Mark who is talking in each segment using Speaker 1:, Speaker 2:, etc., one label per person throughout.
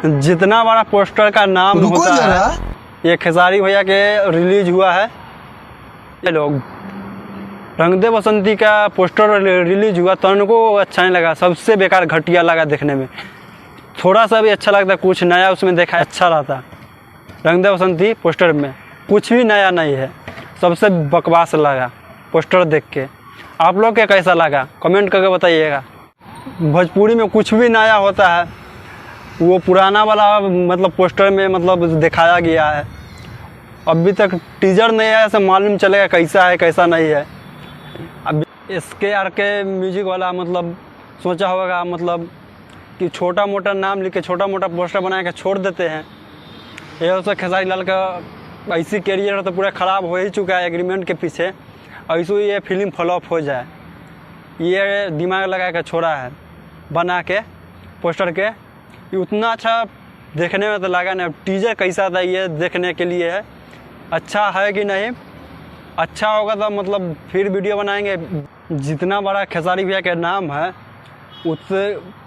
Speaker 1: जितना बड़ा पोस्टर का नाम होता है, ये खेसारी भैया के रिलीज हुआ है। ये लोग रंग दे बसंती का पोस्टर रिलीज हुआ तो उनको अच्छा नहीं लगा, सबसे बेकार घटिया लगा देखने में। थोड़ा सा भी अच्छा लगता, कुछ नया उसमें देखा अच्छा रहता। रंग दे बसंती पोस्टर में कुछ भी नया नहीं है, सबसे बकवास लगा पोस्टर देख के। आप लोग के कैसा लगा कमेंट करके बताइएगा। भोजपुरी में कुछ भी नया होता है वो पुराना वाला मतलब पोस्टर में मतलब दिखाया गया है। अभी तक टीजर नहीं है, ऐसे मालूम चलेगा कैसा है कैसा नहीं है। अब SKR के म्यूजिक वाला मतलब सोचा होगा मतलब कि छोटा मोटा नाम लिख के छोटा मोटा पोस्टर बना के छोड़ देते हैं। ये तो खेसारी लाल का ऐसी कैरियर तो पूरा ख़राब हो ही चुका है एग्रीमेंट के पीछे, ऐसे ही ये फिल्म फ्लॉप हो जाए ये दिमाग लगा के छोड़ा है बना के पोस्टर के। ये उतना अच्छा देखने में तो लगा नहीं। टीजर कैसा था ये देखने के लिए है, अच्छा है कि नहीं। अच्छा होगा तो मतलब फिर वीडियो बनाएंगे। जितना बड़ा खेसारी भैया का नाम है उस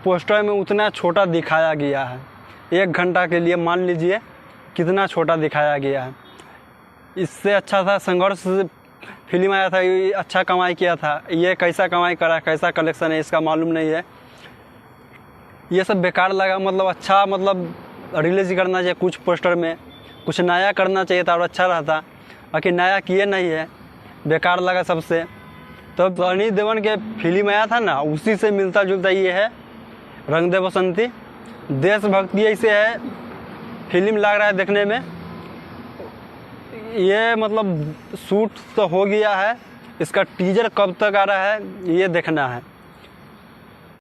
Speaker 1: पोस्टर में उतना छोटा दिखाया गया है। 1 घंटा के लिए मान लीजिए कितना छोटा दिखाया गया है। इससे अच्छा था संघर्ष फिल्म आया था, ये अच्छा कमाई किया था। ये कैसा कमाई करा, कैसा कलेक्शन है इसका मालूम नहीं है। ये सब बेकार लगा। मतलब अच्छा मतलब रिलीज करना चाहिए, कुछ पोस्टर में कुछ नया करना चाहिए था और अच्छा रहता। बाकी नया किए नहीं है, बेकार लगा सबसे। तो सनी देओल के फिल्म आया था ना, उसी से मिलता जुलता ये है रंग दे बसंती। देशभक्ति ऐसे है फिल्म लग रहा है देखने में। ये मतलब शूट तो हो गया है, इसका टीजर कब तक आ रहा है ये देखना है।